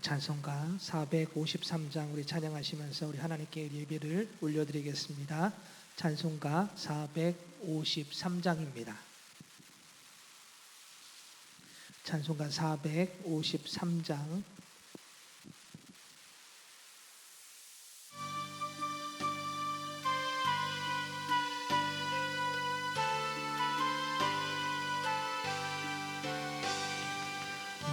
찬송가 453장 우리 찬양하시면서 우리 하나님께 예배를 올려드리겠습니다. 찬송가 453장입니다. 찬송가 453장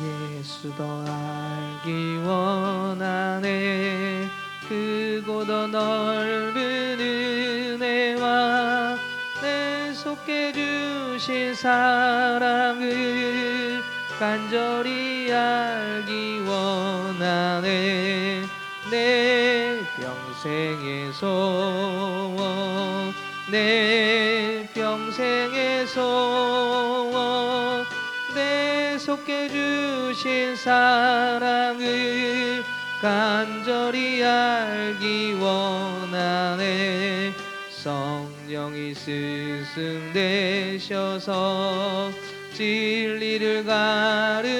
예수 더 알기 원하네. 크고 더 넓은 은혜와 내 속에 주신 사랑을 간절히 알기 원하네. 내 평생의 소원, 내 평생의 소원, 내 속에 주신 사랑을 간절히 알기 원하네. 성령이 스승되셔서 진리를 가르치시고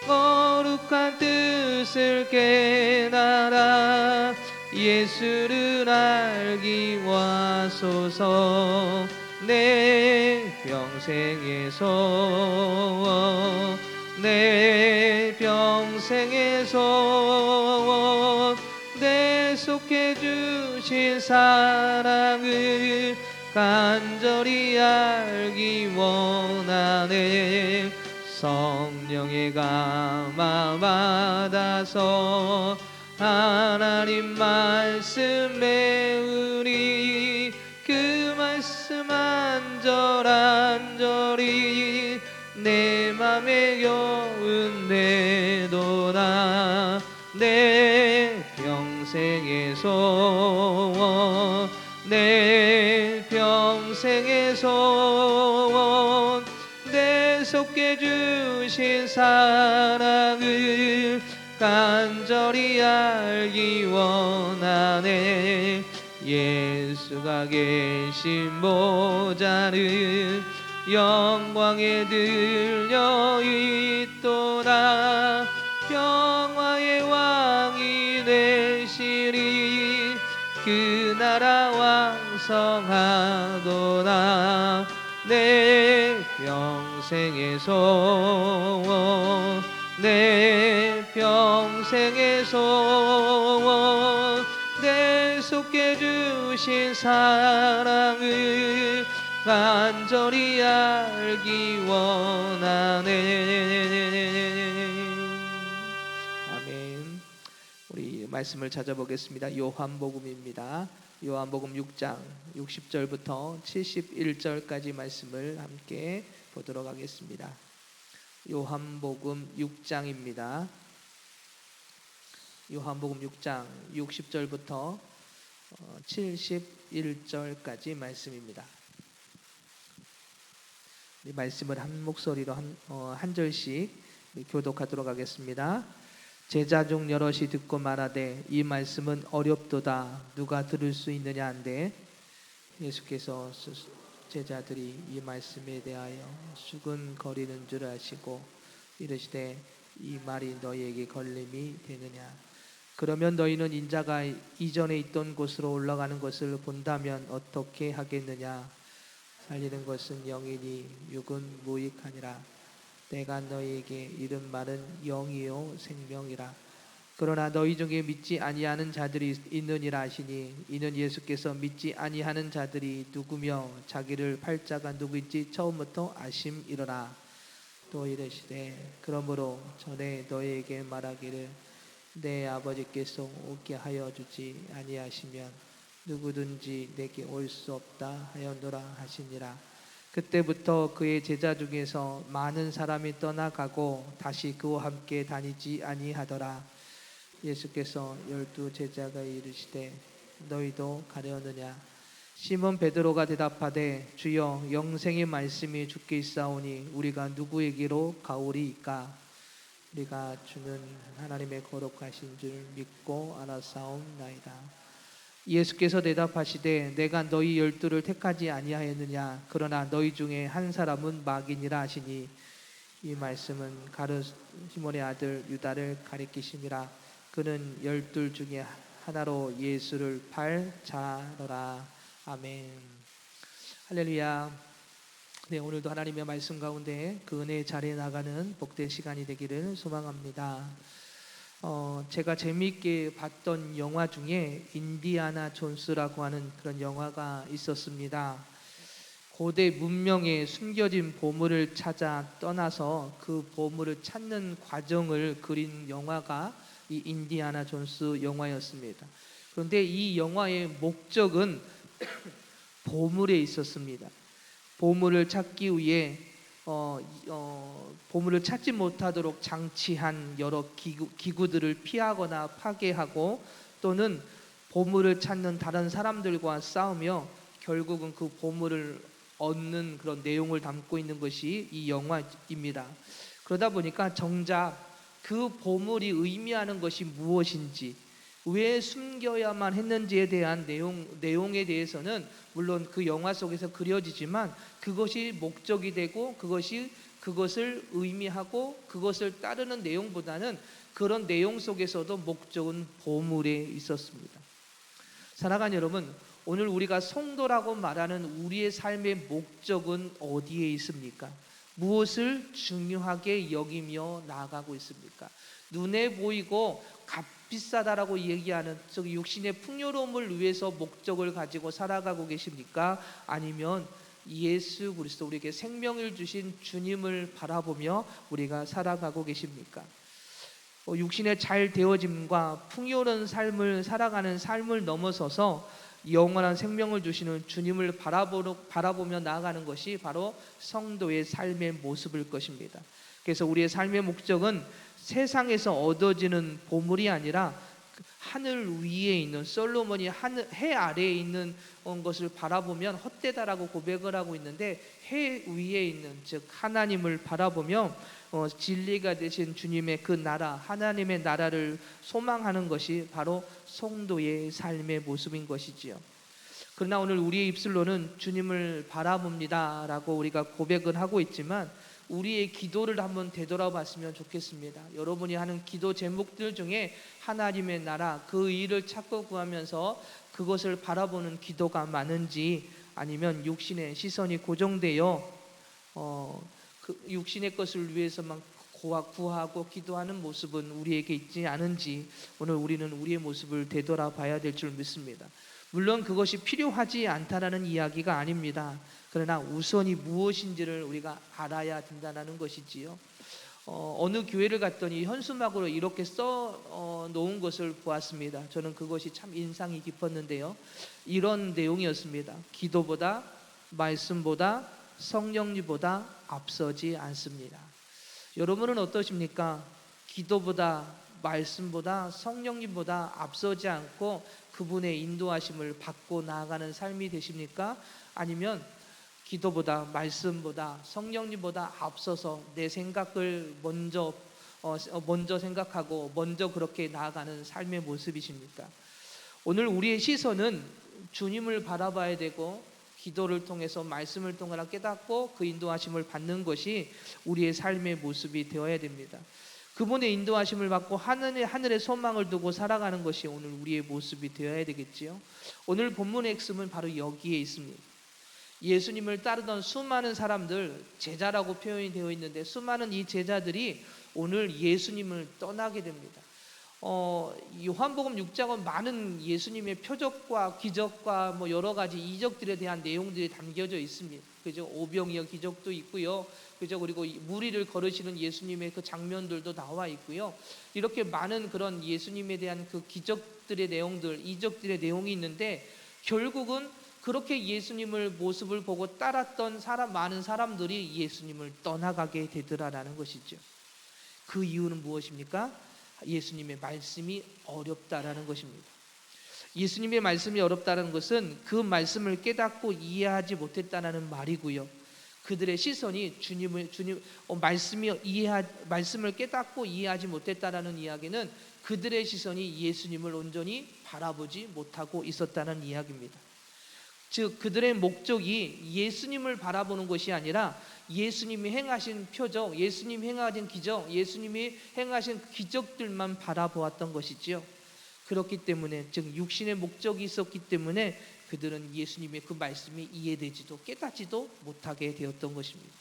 거룩한 뜻을 깨달아 예수를 알기 와소서. 내 평생의 소원, 내 평생의 소원, 내 속에 주신 사랑을 간절히 알기 원하네. 성령의 감화 받아서 하나님 말씀 배우리. 그 말씀 안절안절히 내 맘에 여운되도다. 내 평생의 소원, 내 평생의 소원, 내 속에 주신 사랑을 간절히 알기 원하네. 예수가 계신 보좌는 영광에 들려 있도다. 평화의 왕이 되시리. 그 나라 왕성하도다. 내 평생의 소원, 내 평생의 소원, 내 속에 주신 사랑을 간절히 알기 원하네. 아멘. 우리 말씀을 찾아보겠습니다. 요한복음입니다. 요한복음 6장 60절부터 71절까지 말씀을 함께 보도록 하겠습니다. 요한복음 6장입니다. 요한복음 6장 60절부터 71절까지 말씀입니다. 이 말씀을 한 목소리로 한 절씩 교독하도록 하겠습니다. 제자 중 여럿이 듣고 말하되 이 말씀은 어렵도다. 누가 들을 수 있느냐 한데 예수께서 제자들이 이 말씀에 대하여 수근거리는 줄 아시고 이르시되 이 말이 너희에게 걸림이 되느냐. 그러면 너희는 인자가 이전에 있던 곳으로 올라가는 것을 본다면 어떻게 하겠느냐. 살리는 것은 영이니 육은 무익하니라. 내가 너희에게 이른 말은 영이요 생명이라. 그러나 너희 중에 믿지 아니하는 자들이 있느니라 하시니 이는 예수께서 믿지 아니하는 자들이 누구며 자기를 팔 자가 누구인지 처음부터 아심이로라. 또 이르시되 그러므로 전에 너희에게 말하기를 내 아버지께서 오게 하여 주지 아니하시면 누구든지 내게 올 수 없다 하였노라 하시니라. 그때부터 그의 제자 중에서 많은 사람이 떠나가고 다시 그와 함께 다니지 아니하더라. 예수께서 12 제자가 이르시되 너희도 가려느냐. 시몬 베드로가 대답하되 주여 영생의 말씀이 주께 있사오니 우리가 누구에게로 가오리이까. 우리가 주는 하나님의 거룩하신 줄 믿고 알아사옵나이다. 예수께서 대답하시되 내가 너희 12를 택하지 아니하였느냐. 그러나 너희 중에 한 사람은 마귀니라 하시니 이 말씀은 가룟 시몬의 아들 유다를 가리키심이라. 그는 12 중에 하나로 예수를 팔자더라. 아멘. 할렐루야. 네, 오늘도 하나님의 말씀 가운데 그 은혜의 자리에 나가는 복된 시간이 되기를 소망합니다. 제가 재미있게 봤던 영화 중에 인디아나 존스라고 하는 그런 영화가 있었습니다. 고대 문명에 숨겨진 보물을 찾아 떠나서 그 보물을 찾는 과정을 그린 영화가 이 인디아나 존스 영화였습니다. 그런데 이 영화의 목적은 보물에 있었습니다. 보물을 찾기 위해 보물을 찾지 못하도록 장치한 여러 기구들을 피하거나 파괴하고, 또는 보물을 찾는 다른 사람들과 싸우며 결국은 그 보물을 얻는 그런 내용을 담고 있는 것이 이 영화입니다. 그러다 보니까 정작 그 보물이 의미하는 것이 무엇인지, 왜 숨겨야만 했는지에 대한 내용에 대해서는 물론 그 영화 속에서 그려지지만, 그것이 목적이 되고 그것을 의미하고 그것을 따르는 내용보다는 그런 내용 속에서도 목적은 보물에 있었습니다. 사랑하는 여러분, 오늘 우리가 성도라고 말하는 우리의 삶의 목적은 어디에 있습니까? 무엇을 중요하게 여기며 나아가고 있습니까? 눈에 보이고 값비싸다라고 얘기하는 육신의 풍요로움을 위해서 목적을 가지고 살아가고 계십니까? 아니면 예수 그리스도, 우리에게 생명을 주신 주님을 바라보며 우리가 살아가고 계십니까? 육신의 잘 되어짐과 풍요로운 삶을 살아가는 삶을 넘어서서 영원한 생명을 주시는 주님을 바라보며 나아가는 것이 바로 성도의 삶의 모습일 것입니다. 그래서 우리의 삶의 목적은 세상에서 얻어지는 보물이 아니라 하늘 위에 있는, 솔로몬이 해 아래에 있는 것을 바라보면 헛되다라고 고백을 하고 있는데, 해 위에 있는, 즉 하나님을 바라보며 진리가 되신 주님의 그 나라, 하나님의 나라를 소망하는 것이 바로 성도의 삶의 모습인 것이지요. 그러나 오늘 우리의 입술로는 주님을 바라봅니다 라고 우리가 고백을 하고 있지만, 우리의 기도를 한번 되돌아봤으면 좋겠습니다. 여러분이 하는 기도 제목들 중에 하나님의 나라, 그 일을 찾고 구하면서 그것을 바라보는 기도가 많은지, 아니면 육신의 시선이 고정되어 그 육신의 것을 위해서만 구하고 기도하는 모습은 우리에게 있지 않은지, 오늘 우리는 우리의 모습을 되돌아봐야 될 줄 믿습니다. 물론 그것이 필요하지 않다라는 이야기가 아닙니다. 그러나 우선이 무엇인지를 우리가 알아야 된다는 것이지요. 어느 교회를 갔더니 현수막으로 이렇게 써 놓은 것을 보았습니다. 저는 그것이 참 인상이 깊었는데요. 이런 내용이었습니다. 기도보다, 말씀보다, 성령님보다 앞서지 않습니다. 여러분은 어떠십니까? 기도보다, 말씀보다, 성령님보다 앞서지 않고 그분의 인도하심을 받고 나아가는 삶이 되십니까? 아니면 기도보다, 말씀보다, 성령님보다 앞서서 내 생각을 먼저 생각하고 먼저 그렇게 나아가는 삶의 모습이십니까? 오늘 우리의 시선은 주님을 바라봐야 되고, 기도를 통해서, 말씀을 통하여 깨닫고 그 인도하심을 받는 것이 우리의 삶의 모습이 되어야 됩니다. 그분의 인도하심을 받고 하늘의 소망을 두고 살아가는 것이 오늘 우리의 모습이 되어야 되겠지요. 오늘 본문의 핵심은 바로 여기에 있습니다. 예수님을 따르던 수많은 사람들, 제자라고 표현이 되어 있는데, 수많은 이 제자들이 오늘 예수님을 떠나게 됩니다. 요한복음 6장은 많은 예수님의 표적과 기적과 여러 가지 이적들에 대한 내용들이 담겨져 있습니다. 그죠? 오병이어 기적도 있고요. 그죠? 그리고 무리를 걸으시는 예수님의 그 장면들도 나와 있고요. 이렇게 많은 그런 예수님에 대한 그 기적들의 내용들, 이적들의 내용이 있는데, 결국은 그렇게 예수님을 모습을 보고 따랐던 많은 사람들이 예수님을 떠나가게 되더라라는 것이죠. 그 이유는 무엇입니까? 예수님의 말씀이 어렵다라는 것입니다. 예수님의 말씀이 어렵다는 것은 그 말씀을 깨닫고 이해하지 못했다는 말이고요. 그들의 시선이 말씀을 깨닫고 이해하지 못했다라는 이야기는 그들의 시선이 예수님을 온전히 바라보지 못하고 있었다는 이야기입니다. 즉 그들의 목적이 예수님을 바라보는 것이 아니라 예수님이 행하신 표적, 예수님이 행하신 기적, 예수님이 행하신 기적들만 바라보았던 것이지요. 그렇기 때문에 즉 육신의 목적이 있었기 때문에 그들은 예수님의 그 말씀이 이해되지도 깨닫지도 못하게 되었던 것입니다.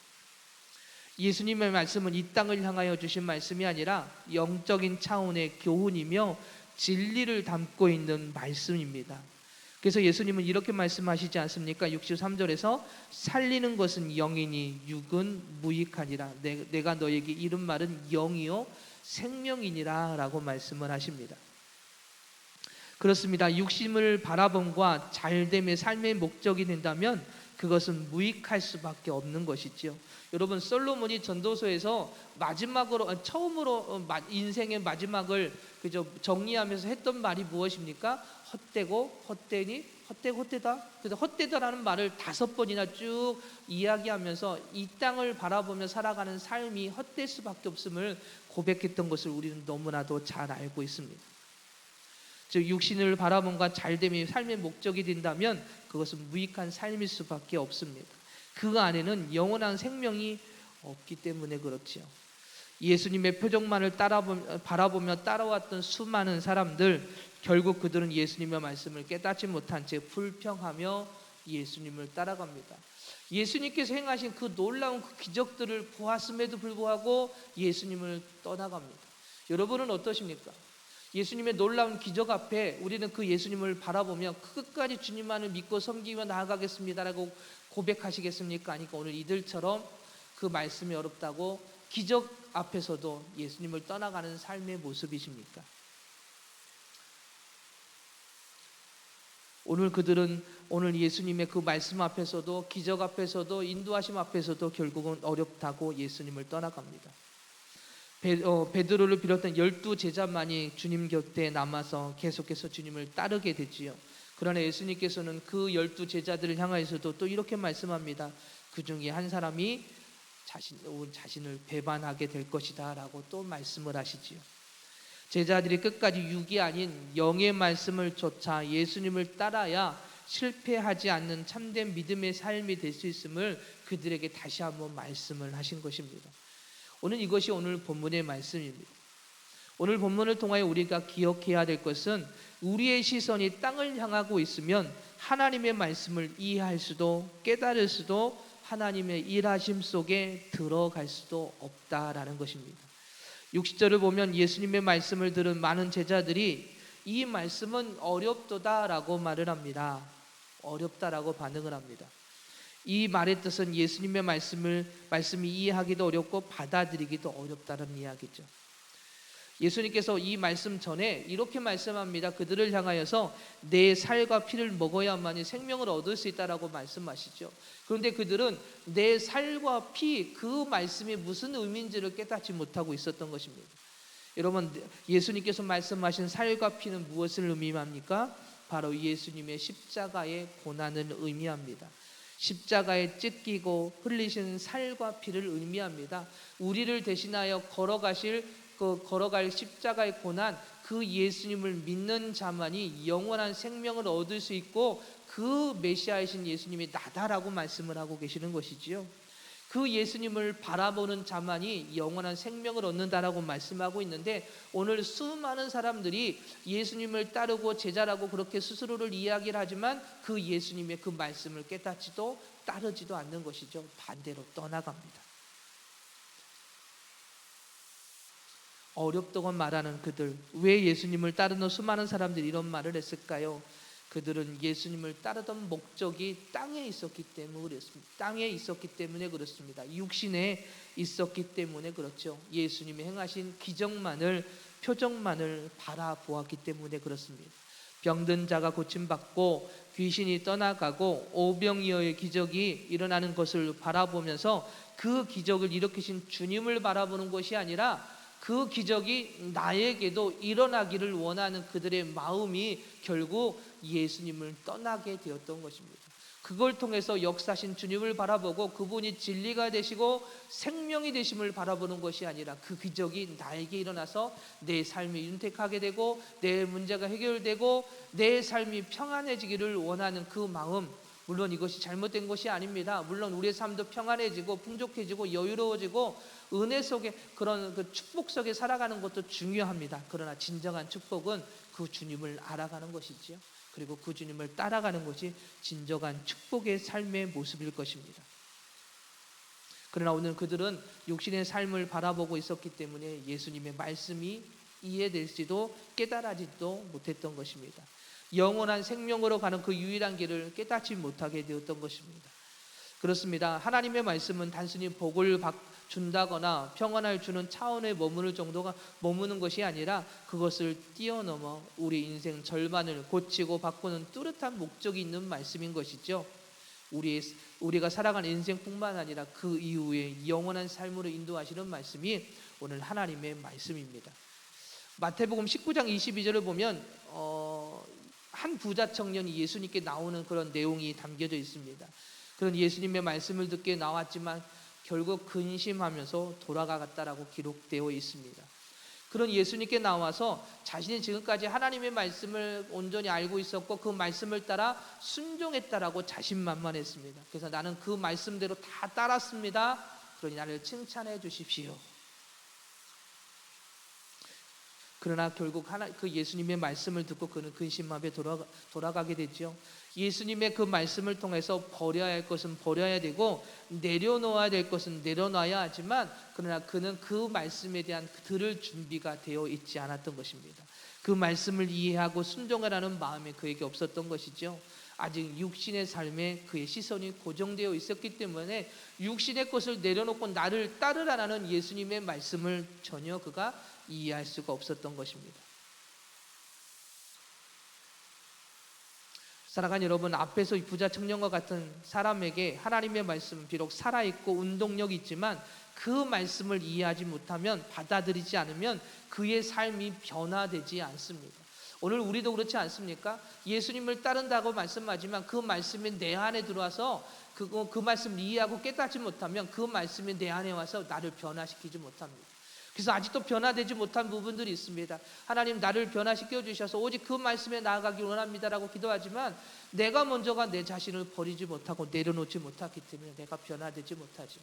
예수님의 말씀은 이 땅을 향하여 주신 말씀이 아니라 영적인 차원의 교훈이며 진리를 담고 있는 말씀입니다. 그래서 예수님은 이렇게 말씀하시지 않습니까? 63절에서 살리는 것은 영이니 육은 무익하니라. 내가 너에게 이른 말은 영이요 생명이니라 라고 말씀을 하십니다. 그렇습니다. 육신을 바라봄과 잘됨의 삶의 목적이 된다면 그것은 무익할 수밖에 없는 것이지요. 여러분, 솔로몬이 전도서에서 마지막으로 처음으로 인생의 마지막을 그저 정리하면서 했던 말이 무엇입니까? 헛되고 헛되니 헛되고 헛되다. 그래서 헛되다라는 말을 5번이나 쭉 이야기하면서 이 땅을 바라보며 살아가는 삶이 헛될 수밖에 없음을 고백했던 것을 우리는 너무나도 잘 알고 있습니다. 즉 육신을 바라봄과 잘됨이 삶의 목적이 된다면 그것은 무익한 삶일 수밖에 없습니다. 그 안에는 영원한 생명이 없기 때문에 그렇지요. 예수님의 표적만을 바라보며 따라왔던 수많은 사람들, 결국 그들은 예수님의 말씀을 깨닫지 못한 채 불평하며 예수님을 따라갑니다. 예수님께서 행하신 그 놀라운 그 기적들을 보았음에도 불구하고 예수님을 떠나갑니다. 여러분은 어떠십니까? 예수님의 놀라운 기적 앞에 우리는 그 예수님을 바라보며 끝까지 주님만을 믿고 섬기며 나아가겠습니다라고 고백하시겠습니까? 아니까 오늘 이들처럼 그 말씀이 어렵다고 기적 앞에서도 예수님을 떠나가는 삶의 모습이십니까? 오늘 그들은 오늘 예수님의 그 말씀 앞에서도 기적 앞에서도 인도하심 앞에서도 결국은 어렵다고 예수님을 떠나갑니다. 베드로를 비롯한 12제자만이 주님 곁에 남아서 계속해서 주님을 따르게 되지요. 그러나 예수님께서는 그 12제자들을 향하여서도 또 이렇게 말씀합니다. 그 중에 한 사람이 자신을 배반하게 될 것이다 라고 또 말씀을 하시지요. 제자들이 끝까지 육이 아닌 영의 말씀을 쫓아 예수님을 따라야 실패하지 않는 참된 믿음의 삶이 될 수 있음을 그들에게 다시 한번 말씀을 하신 것입니다. 오늘 이것이 오늘 본문의 말씀입니다. 오늘 본문을 통하여 우리가 기억해야 될 것은 우리의 시선이 땅을 향하고 있으면 하나님의 말씀을 이해할 수도 깨달을 수도 하나님의 일하심 속에 들어갈 수도 없다라는 것입니다. 60절을 보면 예수님의 말씀을 들은 많은 제자들이 이 말씀은 어렵도다라고 말을 합니다. 어렵다라고 반응을 합니다. 이 말의 뜻은 예수님의 말씀이 이해하기도 어렵고 받아들이기도 어렵다는 이야기죠. 예수님께서 이 말씀 전에 이렇게 말씀합니다. 그들을 향하여서 내 살과 피를 먹어야만이 생명을 얻을 수 있다라고 말씀하시죠. 그런데 그들은 내 살과 피, 그 말씀이 무슨 의미인지를 깨닫지 못하고 있었던 것입니다. 여러분, 예수님께서 말씀하신 살과 피는 무엇을 의미합니까? 바로 예수님의 십자가의 고난을 의미합니다. 십자가에 찢기고 흘리신 살과 피를 의미합니다. 우리를 대신하여 걸어갈 십자가의 고난, 그 예수님을 믿는 자만이 영원한 생명을 얻을 수 있고 그 메시아이신 예수님이 나다라고 말씀을 하고 계시는 것이지요. 그 예수님을 바라보는 자만이 영원한 생명을 얻는다라고 말씀하고 있는데 오늘 수많은 사람들이 예수님을 따르고 제자라고 그렇게 스스로를 이야기를 하지만 그 예수님의 그 말씀을 깨닫지도 따르지도 않는 것이죠. 반대로 떠나갑니다. 어렵다고 말하는 그들, 왜 예수님을 따르는 수많은 사람들이 이런 말을 했을까요? 그들은 예수님을 따르던 목적이 땅에 있었기 때문에 그렇습니다. 땅에 있었기 때문에 그렇습니다. 육신에 있었기 때문에 그렇죠. 예수님이 행하신 기적만을, 표적만을 바라보았기 때문에 그렇습니다. 병든 자가 고침받고 귀신이 떠나가고 오병이어의 기적이 일어나는 것을 바라보면서 그 기적을 일으키신 주님을 바라보는 것이 아니라 그 기적이 나에게도 일어나기를 원하는 그들의 마음이 결국 예수님을 떠나게 되었던 것입니다. 그걸 통해서 역사하신 주님을 바라보고 그분이 진리가 되시고 생명이 되심을 바라보는 것이 아니라 그 기적이 나에게 일어나서 내 삶이 윤택하게 되고 내 문제가 해결되고 내 삶이 평안해지기를 원하는 그 마음, 물론 이것이 잘못된 것이 아닙니다. 물론 우리의 삶도 평안해지고 풍족해지고 여유로워지고 은혜 속에 그런 그 축복 속에 살아가는 것도 중요합니다. 그러나 진정한 축복은 그 주님을 알아가는 것이지요. 그리고 그 주님을 따라가는 것이 진정한 축복의 삶의 모습일 것입니다. 그러나 오늘 그들은 육신의 삶을 바라보고 있었기 때문에 예수님의 말씀이 이해될지도 깨달아지도 못했던 것입니다. 영원한 생명으로 가는 그 유일한 길을 깨닫지 못하게 되었던 것입니다. 그렇습니다. 하나님의 말씀은 단순히 복을 준다거나 평안을 주는 차원에 머무는 것이 아니라 그것을 뛰어넘어 우리 인생 절반을 고치고 바꾸는 뚜렷한 목적이 있는 말씀인 것이죠. 우리가 살아가는 인생뿐만 아니라 그 이후에 영원한 삶으로 인도하시는 말씀이 오늘 하나님의 말씀입니다. 마태복음 19장 22절을 보면 한 부자 청년이 예수님께 나오는 그런 내용이 담겨져 있습니다. 그런 예수님의 말씀을 듣게 나왔지만 결국 근심하면서 돌아가갔다라고 기록되어 있습니다. 그런 예수님께 나와서 자신이 지금까지 하나님의 말씀을 온전히 알고 있었고 그 말씀을 따라 순종했다라고 자신만만했습니다. 그래서 나는 그 말씀대로 다 따랐습니다. 그러니 나를 칭찬해 주십시오. 그러나 결국 그 예수님의 말씀을 듣고 그는 근심하며 돌아가게 되죠. 예수님의 그 말씀을 통해서 버려야 할 것은 버려야 되고 내려놓아야 될 것은 내려놔야 하지만 그러나 그는 그 말씀에 대한 들을 준비가 되어 있지 않았던 것입니다. 그 말씀을 이해하고 순종하라는 마음이 그에게 없었던 것이죠. 아직 육신의 삶에 그의 시선이 고정되어 있었기 때문에 육신의 것을 내려놓고 나를 따르라는 예수님의 말씀을 전혀 그가 이해할 수가 없었던 것입니다. 사랑하는 여러분, 앞에서 이 부자 청년과 같은 사람에게 하나님의 말씀은 비록 살아있고 운동력이 있지만 그 말씀을 이해하지 못하면 받아들이지 않으면 그의 삶이 변화되지 않습니다. 오늘 우리도 그렇지 않습니까? 예수님을 따른다고 말씀하지만 그 말씀이 내 안에 들어와서 그 말씀을 이해하고 깨닫지 못하면 그 말씀이 내 안에 와서 나를 변화시키지 못합니다. 그래서 아직도 변화되지 못한 부분들이 있습니다. 하나님 나를 변화시켜 주셔서 오직 그 말씀에 나아가길 원합니다라고 기도하지만 내가 먼저가 내 자신을 버리지 못하고 내려놓지 못했기 때문에 내가 변화되지 못하죠.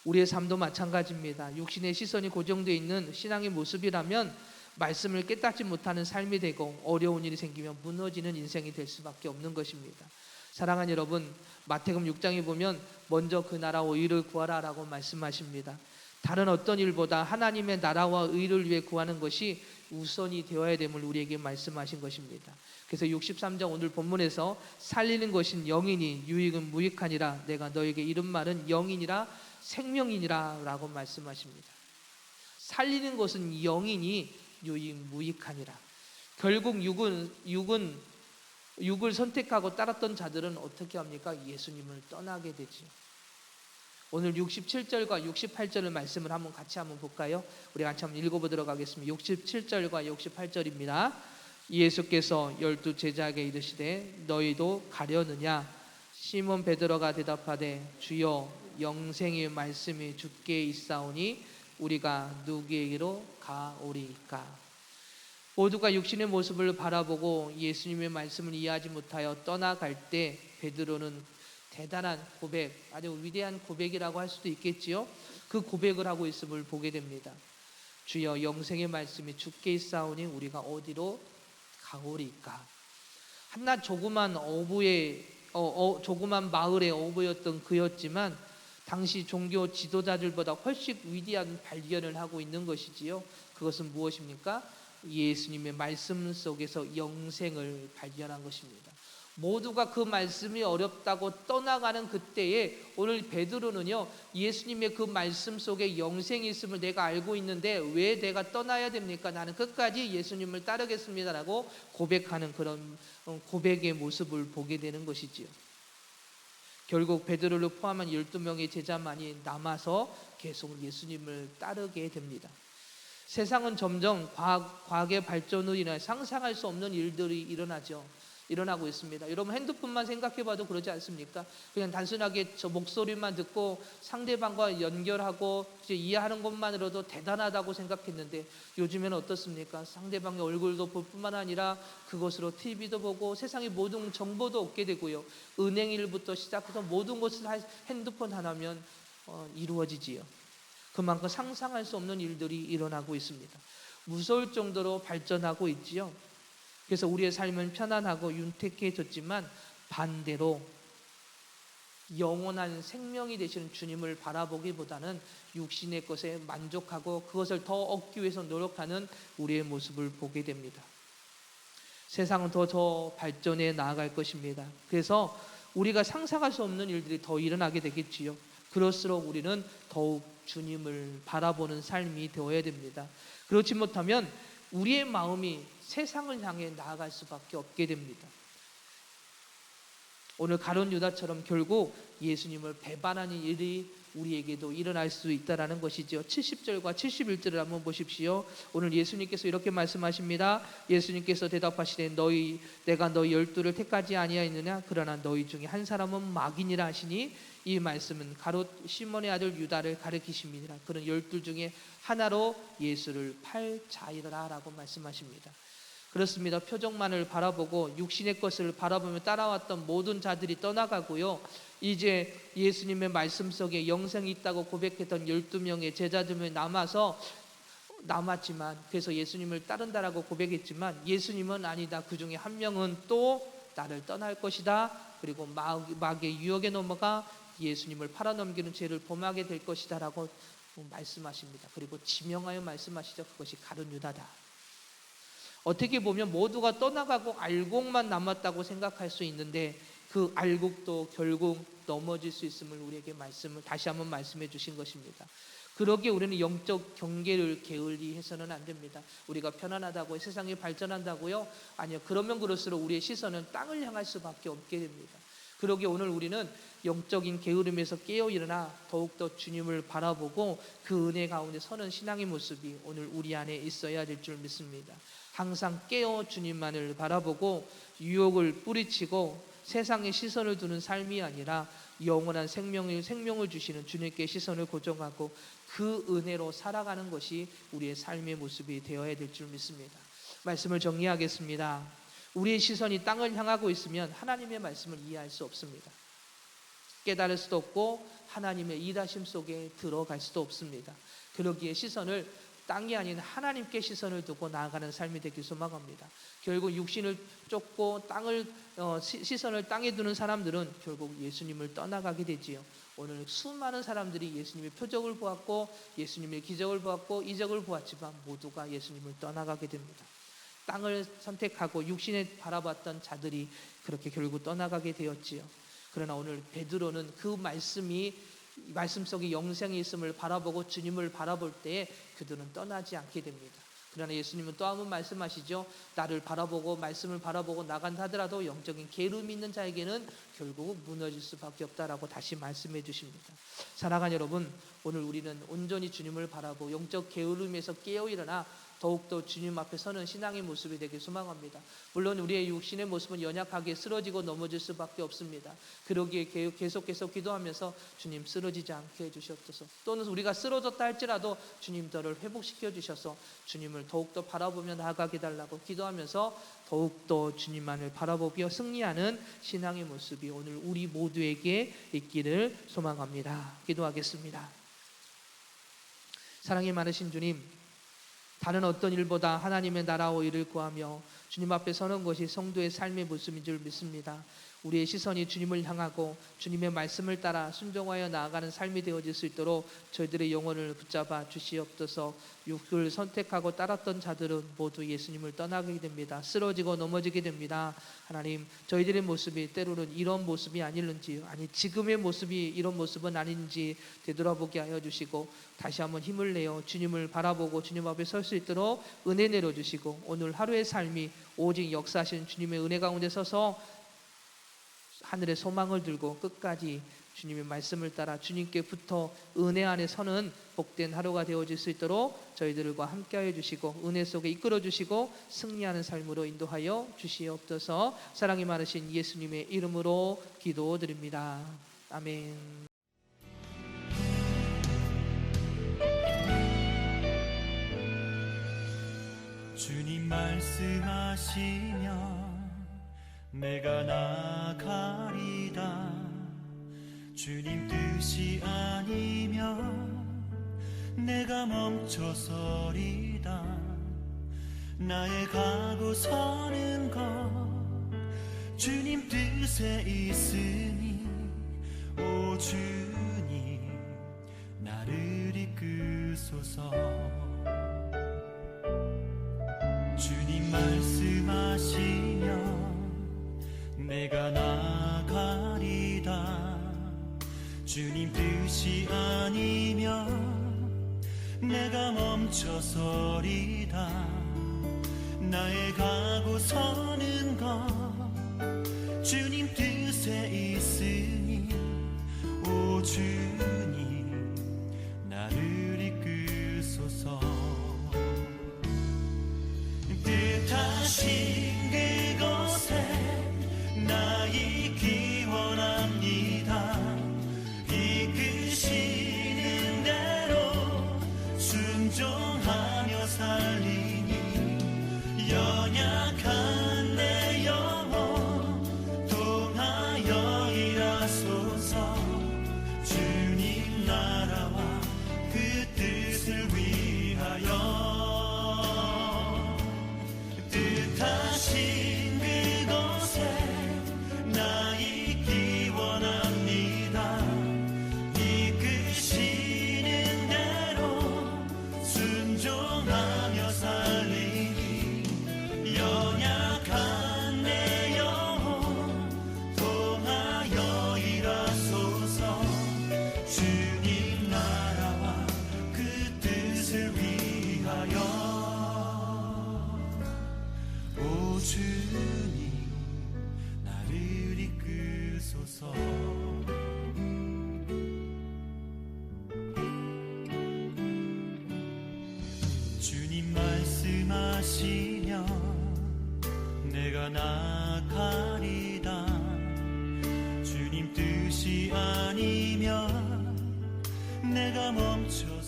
우리의 삶도 마찬가지입니다. 육신의 시선이 고정되어 있는 신앙의 모습이라면 말씀을 깨닫지 못하는 삶이 되고 어려운 일이 생기면 무너지는 인생이 될 수밖에 없는 것입니다. 사랑하는 여러분, 마태복음 6장에 보면 먼저 그 나라와 의를 구하라라고 말씀하십니다. 다른 어떤 일보다 하나님의 나라와 의를 위해 구하는 것이 우선이 되어야 됨을 우리에게 말씀하신 것입니다. 그래서 63장 오늘 본문에서 살리는 것은 영이니 유익은 무익하니라 내가 너에게 이른 말은 영이니라 생명이니라 라고 말씀하십니다. 살리는 것은 영이니 유익 무익하니라. 결국 육을 선택하고 따랐던 자들은 어떻게 합니까? 예수님을 떠나게 되죠. 오늘 67절과 68절을 말씀을 같이 한번 볼까요? 우리 같이 한번 읽어보도록 하겠습니다. 67절과 68절입니다. 예수께서 12 제자에게 이르시되 너희도 가려느냐? 시몬 베드로가 대답하되 주여 영생의 말씀이 주께 있사오니 우리가 누구에게로 가오리이까? 모두가 육신의 모습을 바라보고 예수님의 말씀을 이해하지 못하여 떠나갈 때 베드로는 대단한 고백, 아주 위대한 고백이라고 할 수도 있겠지요. 그 고백을 하고 있음을 보게 됩니다. 주여 영생의 말씀이 주께 있사오니 우리가 어디로 가오리까? 한낱 조그만 조그만 마을의 어부였던 그였지만 당시 종교 지도자들보다 훨씬 위대한 발견을 하고 있는 것이지요. 그것은 무엇입니까? 예수님의 말씀 속에서 영생을 발견한 것입니다. 모두가 그 말씀이 어렵다고 떠나가는 그때에 오늘 베드로는요, 예수님의 그 말씀 속에 영생이 있음을 내가 알고 있는데 왜 내가 떠나야 됩니까? 나는 끝까지 예수님을 따르겠습니다라고 고백하는 그런 고백의 모습을 보게 되는 것이지요. 결국 베드로를 포함한 12명의 제자만이 남아서 계속 예수님을 따르게 됩니다. 세상은 점점 과학의 발전으로 인해 상상할 수 없는 일들이 일어나죠. 일어나고 있습니다. 여러분 핸드폰만 생각해봐도 그러지 않습니까? 그냥 단순하게 저 목소리만 듣고 상대방과 연결하고 이제 이해하는 것만으로도 대단하다고 생각했는데 요즘에는 어떻습니까? 상대방의 얼굴도 볼 뿐만 아니라 그것으로 TV도 보고 세상의 모든 정보도 얻게 되고요. 은행 일부터 시작해서 모든 것을 핸드폰 하나면 이루어지지요. 그만큼 상상할 수 없는 일들이 일어나고 있습니다. 무서울 정도로 발전하고 있지요. 그래서 우리의 삶은 편안하고 윤택해졌지만 반대로 영원한 생명이 되시는 주님을 바라보기보다는 육신의 것에 만족하고 그것을 더 얻기 위해서 노력하는 우리의 모습을 보게 됩니다. 세상은 더 발전해 나아갈 것입니다. 그래서 우리가 상상할 수 없는 일들이 더 일어나게 되겠지요. 그럴수록 우리는 더욱 주님을 바라보는 삶이 되어야 됩니다. 그렇지 못하면 우리의 마음이 세상을 향해 나아갈 수밖에 없게 됩니다. 오늘 가룟 유다처럼 결국 예수님을 배반하는 일이 우리에게도 일어날 수 있다는 것이죠. 70절과 71절을 한번 보십시오. 오늘 예수님께서 이렇게 말씀하십니다. 예수님께서 대답하시되 내가 너희 12를 택하지 아니하였느냐? 그러나 너희 중에 한 사람은 마귀니라 하시니 이 말씀은 가롯 시몬의 아들 유다를 가리키십니다. 그는 12 중에 하나로 예수를 팔 자이라 라고 말씀하십니다. 그렇습니다. 표적만을 바라보고 육신의 것을 바라보며 따라왔던 모든 자들이 떠나가고요. 이제 예수님의 말씀 속에 영생이 있다고 고백했던 12명의 제자들이 남았지만 그래서 예수님을 따른다라고 고백했지만 예수님은 아니다. 그 중에 한 명은 또 나를 떠날 것이다. 그리고 마귀의 유혹에 넘어가 예수님을 팔아넘기는 죄를 범하게 될 것이다 라고 말씀하십니다. 그리고 지명하여 말씀하시죠. 그것이 가룟 유다다. 어떻게 보면 모두가 떠나가고 알곡만 남았다고 생각할 수 있는데 그 알곡도 결국 넘어질 수 있음을 우리에게 다시 한번 말씀해 주신 것입니다. 그러기에 우리는 영적 경계를 게을리 해서는 안 됩니다. 우리가 편안하다고 세상이 발전한다고요? 아니요. 그러면 그럴수록 우리의 시선은 땅을 향할 수밖에 없게 됩니다. 그러기에 오늘 우리는 영적인 게으름에서 깨어 일어나 더욱더 주님을 바라보고 그 은혜 가운데 서는 신앙의 모습이 오늘 우리 안에 있어야 될 줄 믿습니다. 항상 깨어 주님만을 바라보고 유혹을 뿌리치고 세상에 시선을 두는 삶이 아니라 영원한 생명을 주시는 주님께 시선을 고정하고 그 은혜로 살아가는 것이 우리의 삶의 모습이 되어야 될 줄 믿습니다. 말씀을 정리하겠습니다. 우리의 시선이 땅을 향하고 있으면 하나님의 말씀을 이해할 수 없습니다. 깨달을 수도 없고 하나님의 일하심 속에 들어갈 수도 없습니다. 그러기에 시선을 땅이 아닌 하나님께 시선을 두고 나아가는 삶이 되길 소망합니다. 결국 육신을 쫓고 시선을 땅에 두는 사람들은 결국 예수님을 떠나가게 되지요. 오늘 수많은 사람들이 예수님의 표적을 보았고 예수님의 기적을 보았고 이적을 보았지만 모두가 예수님을 떠나가게 됩니다. 땅을 선택하고 육신에 바라봤던 자들이 그렇게 결국 떠나가게 되었지요. 그러나 오늘 베드로는 그 말씀 속에 영생이 있음을 바라보고 주님을 바라볼 때에 그들은 떠나지 않게 됩니다. 그러나 예수님은 또 한 번 말씀하시죠. 나를 바라보고 말씀을 바라보고 나간다 하더라도 영적인 게으름이 있는 자에게는 결국 무너질 수밖에 없다라고 다시 말씀해 주십니다. 사랑하는 여러분, 오늘 우리는 온전히 주님을 바라보고 영적 게으름에서 깨어 일어나 더욱더 주님 앞에 서는 신앙의 모습이 되길 소망합니다. 물론 우리의 육신의 모습은 연약하게 쓰러지고 넘어질 수밖에 없습니다. 그러기에 계속해서 기도하면서 주님 쓰러지지 않게 해주시옵소서. 또는 우리가 쓰러졌다 할지라도 주님 저를 회복시켜 주셔서 주님을 더욱더 바라보며 나아가게 달라고 기도하면서 더욱더 주님만을 바라보며 승리하는 신앙의 모습이 오늘 우리 모두에게 있기를 소망합니다. 기도하겠습니다. 사랑이 많으신 주님, 다른 어떤 일보다 하나님의 나라와 의를 구하며 주님 앞에 서는 것이 성도의 삶의 모습인 줄 믿습니다. 우리의 시선이 주님을 향하고 주님의 말씀을 따라 순종하여 나아가는 삶이 되어질 수 있도록 저희들의 영혼을 붙잡아 주시옵소서. 육을 선택하고 따랐던 자들은 모두 예수님을 떠나게 됩니다. 쓰러지고 넘어지게 됩니다. 하나님, 저희들의 모습이 때로는 이런 모습이 아닐는지, 아니 지금의 모습이 이런 모습은 아닌지 되돌아보게 하여 주시고 다시 한번 힘을 내어 주님을 바라보고 주님 앞에 설 수 있도록 은혜 내려주시고 오늘 하루의 삶이 오직 역사하신 주님의 은혜 가운데 서서 하늘의 소망을 들고 끝까지 주님의 말씀을 따라 주님께 붙어 은혜 안에 서는 복된 하루가 되어질 수 있도록 저희들과 함께하여 주시고 은혜 속에 이끌어 주시고 승리하는 삶으로 인도하여 주시옵소서. 사랑이 많으신 예수님의 이름으로 기도드립니다. 아멘. 주님 말씀하시면 내가 나가리다. 주님 뜻이 아니면 내가 멈춰서리다. 나의 가고 서는 것 주님 뜻에 있으니 오 주님 나를 이끄소서. 주님 말씀하시면 내가 나가리다. 주님 뜻이 아니면 내가 멈춰서리다. 나의 가고 서는 것 주님 뜻에 있으니 오 주님 나를 이끄소서. 뜻하신 그곳에 나 있기 원합니다. 이끄시는 대로 순종하며 살리니 연약한 내 영혼 통하여 일하소서. 주님 나라와 그 뜻을 위하여 뜻하신 그곳에 나 있기 원합니다. 이끄시는 대로 순종하며 살리니 연약한 내 영혼 통하여 일하소서. 주님 나라와 그 뜻을 위하여 오 주님 나를 이끄소서. 주님 말씀하시면 내가 나가리다. 주님 뜻이 아니면 내가 멈춰